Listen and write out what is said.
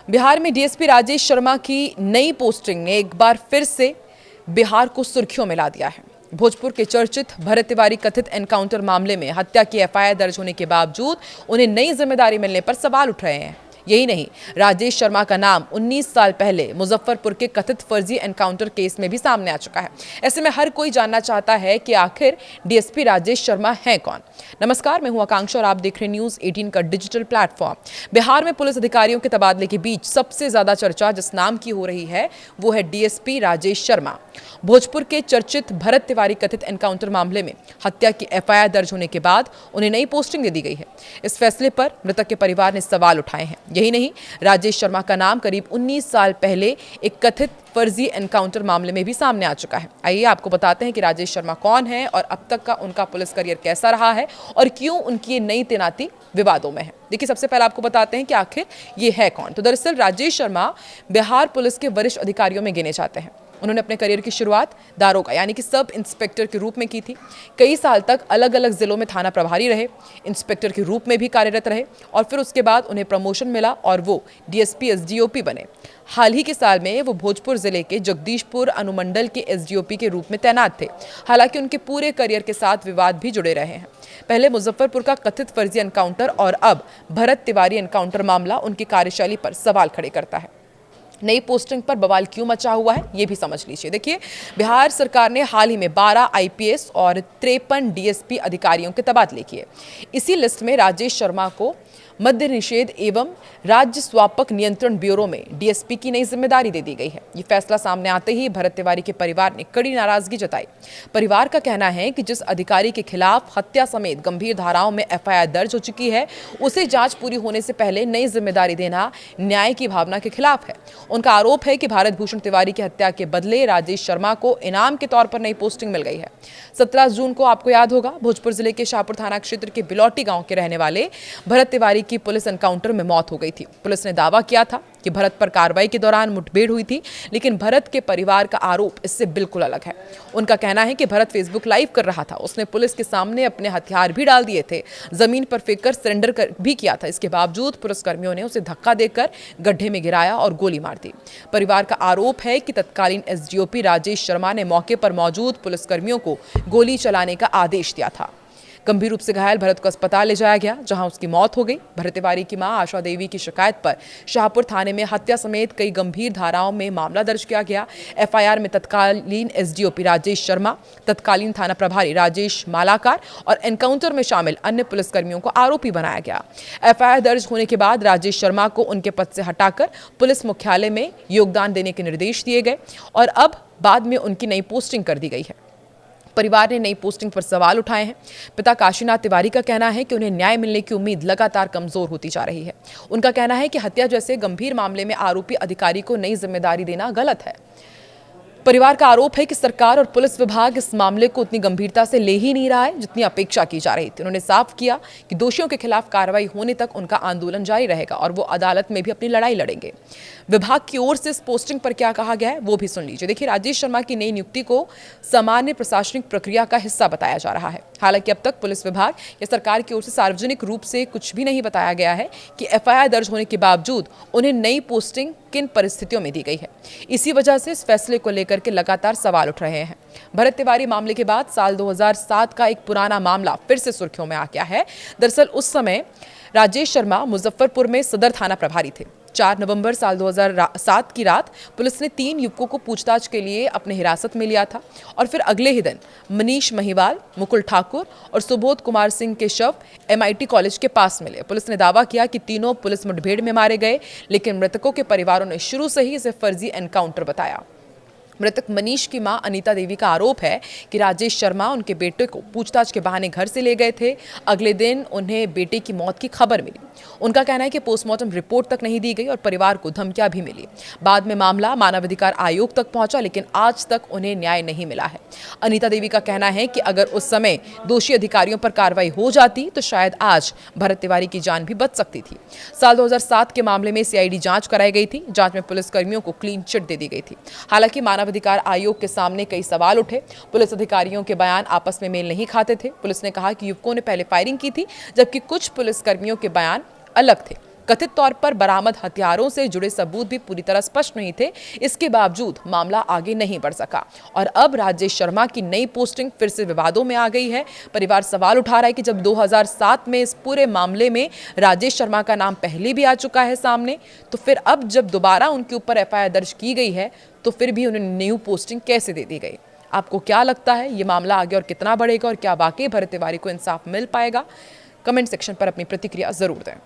बिहार में डीएसपी राजेश शर्मा की नई पोस्टिंग ने एक बार फिर से बिहार को सुर्खियों में ला दिया है। भोजपुर के चर्चित भरत तिवारी कथित एनकाउंटर मामले में हत्या की एफआईआर दर्ज होने के बावजूद उन्हें नई जिम्मेदारी मिलने पर सवाल उठ रहे हैं। यही नहीं, राजेश शर्मा का नाम 19 साल पहले मुजफ्फरपुर के कथित फर्जी एनकाउंटर केस में भी सामने आ चुका है। ऐसे में हर कोई जानना चाहता है कि आखिर डीएसपी राजेश शर्मा हैं कौन। नमस्कार, मैं हूं आकांक्षा और आप देख रहे हैं न्यूज 18 का डिजिटल प्लेटफॉर्म। बिहार में पुलिस अधिकारियों के तबादले के बीच सबसे ज्यादा चर्चा जिस नाम की हो रही है वो है डीएसपी राजेश शर्मा। भोजपुर के चर्चित भरत तिवारी कथित एनकाउंटर मामले में हत्या की एफआईआर दर्ज होने के बाद उन्हें नई पोस्टिंग दे दी गई है। इस फैसले पर मृतक के परिवार ने सवाल उठाए हैं। यही नहीं, राजेश शर्मा का नाम करीब 19 साल पहले एक कथित फर्जी एनकाउंटर मामले में भी सामने आ चुका है। आइए आपको बताते हैं कि राजेश शर्मा कौन है और अब तक का उनका पुलिस करियर कैसा रहा है और क्यों उनकी ये नई तैनाती विवादों में है। देखिए, सबसे पहले आपको बताते हैं कि आखिर ये है कौन। तो दरअसल राजेश शर्मा बिहार पुलिस के वरिष्ठ अधिकारियों में गिने जाते हैं। उन्होंने अपने करियर की शुरुआत दारोगा यानी कि सब इंस्पेक्टर के रूप में की थी। कई साल तक अलग अलग जिलों में थाना प्रभारी रहे, इंस्पेक्टर के रूप में भी कार्यरत रहे और फिर उसके बाद उन्हें प्रमोशन मिला और वो डीएसपी एसडीओपी बने। हाल ही के साल में वो भोजपुर जिले के जगदीशपुर अनुमंडल के एसडीओपी के रूप में तैनात थे। हालांकि उनके पूरे करियर के साथ विवाद भी जुड़े रहे हैं। पहले मुजफ्फरपुर का कथित फर्जी एनकाउंटर और अब भरत तिवारी एनकाउंटर मामला उनकी कार्यशैली पर सवाल खड़े करता है। नई पोस्टिंग पर बवाल क्यों मचा हुआ है ये भी समझ लीजिए। देखिए, बिहार सरकार ने हाल ही में 12 आईपीएस और 53 डीएसपी अधिकारियों के तबादले किए। इसी लिस्ट में राजेश शर्मा को मद्य निषेध एवं राज्य स्वापक नियंत्रण ब्यूरो में डीएसपी की नई जिम्मेदारी दे दी गई है। ये फैसला सामने आते ही भरत तिवारी के परिवार ने कड़ी नाराजगी जताई। परिवार का कहना है कि जिस अधिकारी के खिलाफ हत्या समेत गंभीर धाराओं में एफआईआर दर्ज हो चुकी है, उसे जांच पूरी होने से पहले नई जिम्मेदारी देना न्याय की भावना के खिलाफ है। उनका आरोप है कि भारत भूषण तिवारी की हत्या के बदले राजेश शर्मा को इनाम के तौर पर नई पोस्टिंग मिल गई है। 17 जून को आपको याद होगा, भोजपुर जिले के शाहपुर थाना क्षेत्र के बिलौटी गांव के रहने वाले भरत तिवारी की पुलिस एनकाउंटर में मौत हो गई थी। पुलिस ने दावा किया था कि भरत पर कार्रवाई के दौरान मुठभेड़ हुई थी, लेकिन भरत के परिवार का आरोप इससे बिल्कुल अलग है। उनका कहना है कि भरत फेसबुक लाइव कर रहा था, उसने पुलिस के सामने अपने हथियार भी डाल दिए थे, जमीन पर फेंककर सरेंडर भी किया था। इसके बावजूद पुलिसकर्मियों ने उसे धक्का देकर गड्ढे में गिराया और गोली मार दी। परिवार का आरोप है कि तत्कालीन एसडीओपी राजेश शर्मा ने मौके पर मौजूद पुलिसकर्मियों को गोली चलाने का आदेश दिया था। गंभीर रूप से घायल भरत को अस्पताल ले जाया गया, जहां उसकी मौत हो गई। भरत तिवारी की मां आशा देवी की शिकायत पर शाहपुर थाने में हत्या समेत कई गंभीर धाराओं में मामला दर्ज किया गया। एफआईआर में तत्कालीन एसडीओपी राजेश शर्मा, तत्कालीन थाना प्रभारी राजेश मालाकार और एनकाउंटर में शामिल अन्य पुलिसकर्मियों को आरोपी बनाया गया। एफआईआर दर्ज होने के बाद राजेश शर्मा को उनके पद से हटाकर पुलिस मुख्यालय में योगदान देने के निर्देश दिए गए और अब बाद में उनकी नई पोस्टिंग कर दी गई है। परिवार ने नई पोस्टिंग पर सवाल उठाए हैं। पिता काशीनाथ तिवारी का कहना है कि उन्हें न्याय मिलने की उम्मीद लगातार कमजोर होती जा रही है। उनका कहना है कि हत्या जैसे गंभीर मामले में आरोपी अधिकारी को नई जिम्मेदारी देना गलत है। परिवार का आरोप है कि सरकार और पुलिस विभाग इस मामले को उतनी गंभीरता से ले ही नहीं रहा है जितनी अपेक्षा की जा रही थी। उन्होंने साफ किया कि दोषियों के खिलाफ कार्रवाई होने तक उनका आंदोलन जारी रहेगा और वो अदालत में भी अपनी लड़ाई लड़ेंगे। विभाग की ओर से इस पोस्टिंग पर क्या कहा गया है वो भी सुन लीजिए। देखिए, राजेश शर्मा की नई नियुक्ति को सामान्य प्रशासनिक प्रक्रिया का हिस्सा बताया जा रहा है। हालांकि अब तक पुलिस विभाग या सरकार की ओर से सार्वजनिक रूप से कुछ भी नहीं बताया गया है कि एफआईआर दर्ज होने के बावजूद उन्हें नई पोस्टिंग किन परिस्थितियों में दी गई है। इसी वजह से इस फैसले को लेकर के लगातार सवाल उठ रहे हैं। भरत तिवारी मामले के बाद साल 2007 का एक पुराना मामला फिर से सुर्खियों में आ गया है। दरअसल उस समय राजेश शर्मा मुजफ्फरपुर में सदर थाना प्रभारी थे। 4 नवंबर साल 2007 की रात पुलिस ने 3 युवकों को पूछताछ के लिए अपने हिरासत में लिया था और फिर अगले ही दिन मनीष महिवाल, मुकुल ठाकुर और सुबोध कुमार सिंह के शव एमआईटी कॉलेज के पास मिले। पुलिस ने दावा किया कि तीनों पुलिस मुठभेड़ में मारे गए, लेकिन मृतकों के परिवारों ने शुरू से ही इसे फर्जी एनकाउंटर बताया। मृतक मनीष की मां अनीता देवी का आरोप है कि राजेश शर्मा उनके बेटे को पूछताछ के बहाने घर से ले गए थे। अगले दिन उन्हें बेटे की मौत की खबर मिली। उनका कहना है कि पोस्टमार्टम रिपोर्ट तक नहीं दी गई और परिवार को धमकियां भी मिली। बाद में मामला मानवाधिकार आयोग तक पहुंचा, लेकिन आज तक उन्हें न्याय नहीं मिला है। अनीता देवी का कहना है कि अगर उस समय दोषी अधिकारियों पर कार्रवाई हो जाती तो शायद आज भरत तिवारी की जान भी बच सकती थी। साल 2007 के मामले में सीआईडी जांच कराई गई थी। जांच में पुलिसकर्मियों को क्लीन चिट दे दी गई थी। हालांकि अधिकार आयोग के सामने कई सवाल उठे। पुलिस अधिकारियों के बयान आपस में मेल नहीं खाते थे। पुलिस ने कहा कि युवकों ने पहले फायरिंग की थी, जबकि कुछ पुलिसकर्मियों के बयान अलग थे। कथित तौर पर बरामद हथियारों से जुड़े सबूत भी पूरी तरह स्पष्ट नहीं थे। इसके बावजूद मामला आगे नहीं बढ़ सका और अब राजेश शर्मा की नई पोस्टिंग फिर से विवादों में आ गई है। परिवार सवाल उठा रहा है कि जब 2007 में इस पूरे मामले में राजेश शर्मा का नाम पहले भी आ चुका है सामने, तो फिर अब जब दोबारा उनके ऊपर एफआईआर दर्ज की गई है तो फिर भी उन्हें न्यू पोस्टिंग कैसे दे दी गई। आपको क्या लगता है ये मामला आगे और कितना बढ़ेगा और क्या वाकई भरत तिवारी को इंसाफ मिल पाएगा? कमेंट सेक्शन पर अपनी प्रतिक्रिया जरूर दें।